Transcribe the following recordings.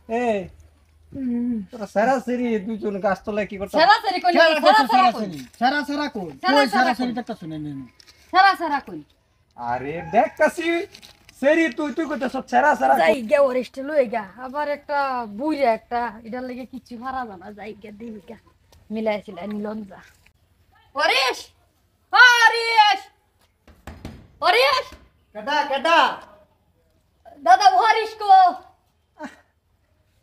এই তোরা সরাসরি দুজন গাছতলায় কি করছিস? সরাসরি কই সারা কই কই সারা একটা শুনে নেন কই আরে দেখ কাছি সেরি তুই কইতেছ সরাসরি যাই গে ওরেস্ট লই গা আবার একটা বুইরা একটা এটার লাগি কিছু হারা জানা যাই গে দিবি গা মিলাইছিল নিলঞ্জা ওরেশ হরিশ হরিশ কেডা দাদা হরিশ কো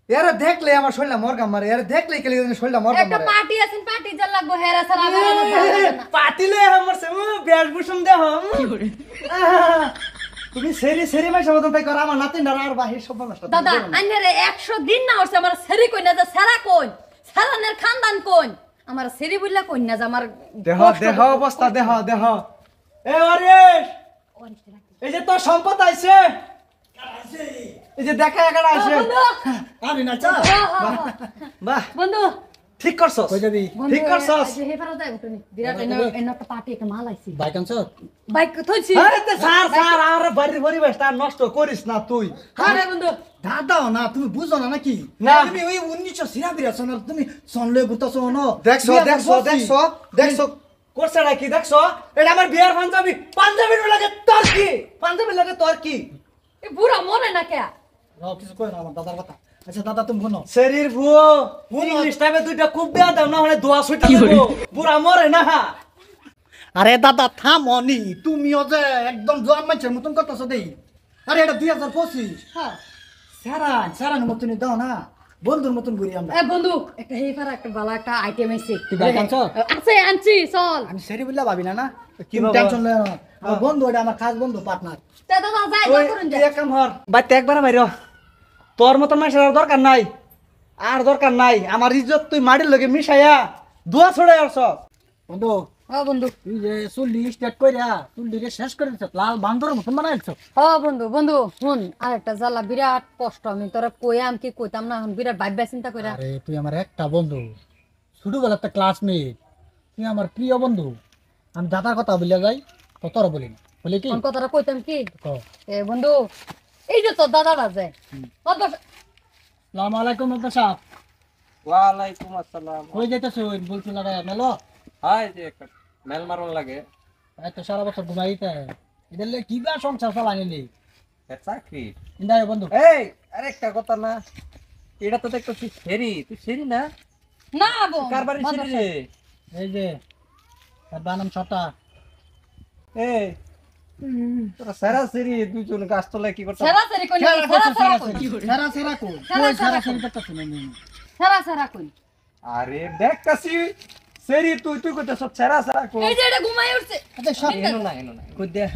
यार देख ले আমার শৈলা মরগা মারে यार देख ले কেলে শৈলা মরগা একটা মারে পার্টি আছেন পার্টি যা লাগবো হেরা সারা বেরানো না পাটিলে আমার সে বেশ বুসুম দে হম তুমি সেরি সেরি মাই সবত তাই কর আমার নাতিন আর বাহির সব নষ্ট দাদা আইনারে 100 দিন না হইছে আমার সেরি কই না যে সারা কই সারানের খানদান কই আমার সেরি বললা কই না যে আমার দেহ অবস্থা দেহ এ হরিশ এই যে তোর সম্পদ আইছে এই যে দেখা একাডা আছে আরে না চা বাহ বন্ধু ঠিক করছস কই যাবি ঠিক করছস হে পারা যাই তুমি বিরাট একটা পার্টি একটা মাল আইছি বাইক আনছ বাইক থইছি আরে তে স্যার আর বাড়ির পরিবেশটা নষ্ট করিস না তুই আরে বন্ধু দাদাও না তুমি বুঝো না নাকি তুমি ওই 1996 সনের তুমি সনলে গুতাছো না দেখছো কোর্সটা কি দেখছো এটা আমার বিয়ার পাঞ্জাবির লাগে তোর কি এ বুড়া মরে না কে কিছু কই না আমার দাদার কথা আচ্ছা দাদা তুমি শুনো শরীর ভুয়ো ইংলিশ টাইমে দুইটা খুব দেয়া দাও না হলে দোয়া ছুটা দেবো বুড়া মরে না আরে দাদা থামনি তুমিও যে একদম জোয়ান মানুষের মতন করতেছো দেই আরে এটা 2025 হ্যাঁ সারান মতন দাও না বন্ধুর মতন ঘুরি আমরা এ বন্ধু একটা হে পারা একটা বালা একটা আইটেম আইছে তুই বাইক আনছ আছে আনছি চল আমি সেরি বললা ভাবি না কি টেনশন লয় না আমার বন্ধু এটা আমার খাস বন্ধু পার্টনার তে দাদা যাই যা করুন যা এক কাম হর বাইতে একবার মাইরো তোর মতন মানুষের আর দরকার নাই আমার ইজ্জত তুই মাটির লগে মিশাইয়া দোয়া ছড়াই আসছ বন্ধু ও বন্ধু তুই যে চুল্লি স্টার্ট কইরা চুল্লিকে শেষ করে দিছ লাল বান্দরের মতন বানাইছ ও বন্ধু শুন আরেকটা জ্বালা বিরাট কষ্ট আমি তোরা কইয়াম কি কইতাম না এখন বিরাট ভাববা চিন্তা কইরা আরে তুই আমার একটা বন্ধু ছোটবেলার একটা ক্লাসমেট তুই আমার প্রিয় বন্ধু আমি দাদার কথা বলিয়া যাই তো তোর বলি না বলি কি কোন কথাটা কইতাম কি ক এ বন্ধু এই যে তোর দাদাটা যায় আসসালামু আলাইকুম দাদা সাহেব ওয়ালাইকুম আসসালাম। কই যাইতেছো বলছি লাগা মেলো হাই যে একটা মেল মারন লাগে এই তো সারা বছর ঘুমাইতে এদেরলে কিবা সংসার চালানি নেই চাকরি ইন্দায় বন্ধু এই আরেকটা কথা না এটা তো দেখতেছি তুই সেরি না না বো কার বাড়ি সেরি রে এই যে তার বানাম ছটা এই তোরা সরাসরি দুজন গাছতলায় কি করছিস? সরাসরি কই না সারা কই কই সারা একটা শুনে নেন সারা কই আরে দেখ কাছি সেরি তুই কইতেছ সরাসরি এই যে এটা ঘুমাই উঠছে আচ্ছা সব এনো না কই দেখ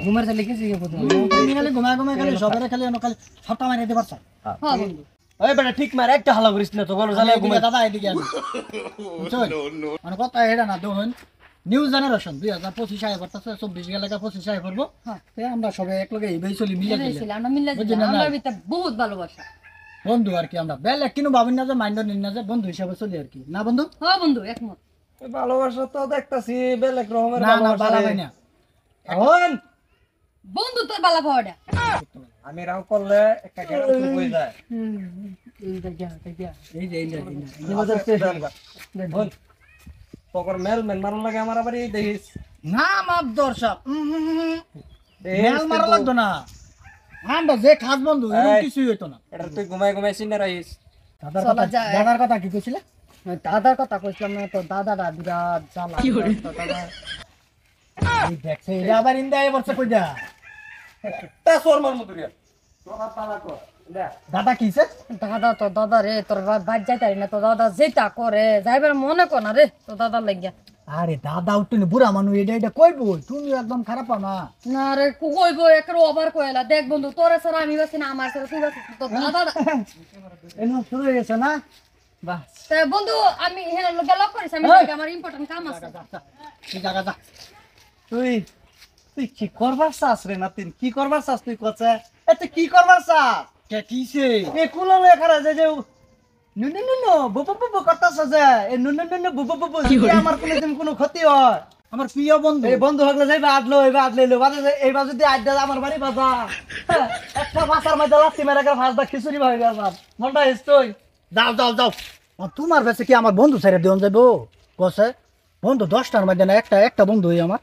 ঘুমার চলে গেছে কি বন্ধু তুমি খালি ঘুমায় খালি সবারে খালি এনো খালি ছটা মারি দিতে পারছ হ্যাঁ বন্ধু ওই বেটা ঠিক মার একটা হালা করিস না তো বলো জালে ঘুমায় দাদা এদিকে আমি বুঝছো মানে কথা এটা না দেখুন নিউ জেনারেশন 2025 আয় করতেছে 24 গেলে 25 আয় করব হ্যাঁ আমরা সবাই একলগে এইভাবে চলি মিলে গেলে আমরা মিলে আমরা ভিতরে বহুত ভালোবাসা বন্ধু আর কি আমরা বেলে কিনো ভাবিন না যে মাইন্ড নিন না যে বন্ধু হিসাবে চলি আর কি না বন্ধু হ্যাঁ বন্ধু একমত ভালোবাসা তো দেখতাছি বেলেগ রকমের না না বালা ভাই না এখন বন্ধু তোর বালা পাওয়াটা আমি রাও করলে একটা গ্যারান্টি হয়ে যায় এই যে বল পকর মেল মারন লাগে আমার আবার এই দেখিস না মাপ দর্শক মেল মারা লাগতো না আমরা যে খাস বন্ধু এরকম কিছুই হইতো না এটা তুই ঘুমাই চিন্তা রাখিস দাদার কথা কি কইছিলে দাদার কথা কইছিলাম না তো দাদাটা বিরাট জ্বালা এই দেখছে এটা আবার ইন্দা এই বছর কই যা তা সোর মার মতুরিয়া তোরা পালা কর দাদা কিছে দাদা রে তোর বাদ যাইতারি না তো দাদা যেটা করে যাইবার মনে কর না রে তো দাদা লাগিয়া আরে দাদা উঠনি বুড়া মানুষ এটা কইবো তুমি একদম খারাপ না না রে কইবো একর ওভার কইলা দেখ বন্ধু তোরে ছাড়া আমি বাসি না আমার ছাড়া তুই বাসি তো দাদা এনো শুরু হয়ে গেছে না বাহ তা বন্ধু আমি হেলা লগে লক করিস আমি আমার ইম্পর্টেন্ট কাম আছে ঠিক জায়গা যা তুই কি করবার চাস রে নাতিন কি করবার চাস তুই কচ্ছে এত কি করবার চাস কে কিছে এ কুলো লেখা যে নো নো নো নো বুবু বুবু করতাছ যে এ নো নো নো নো বুবু বুবু কি আমার কোনদিন কোনো ক্ষতি হয় আমার প্রিয় বন্ধু। এই বন্ধু হকলে যাইবা আডলো এবার আডলে লো বাজে এইবার যদি আড্ডা আমার বাড়ি বাজা একটা ভাষার মধ্যে লাত্তি মেরে একটা ভাজদা খিচুড়ি ভাই গেল মনটা হিস্তই যাও যাও যাও তোমার কাছে কি আমার বন্ধু ছেড়ে দেন যাবো কসে বন্ধু 10টার মধ্যে না একটা একটা বন্ধু আমার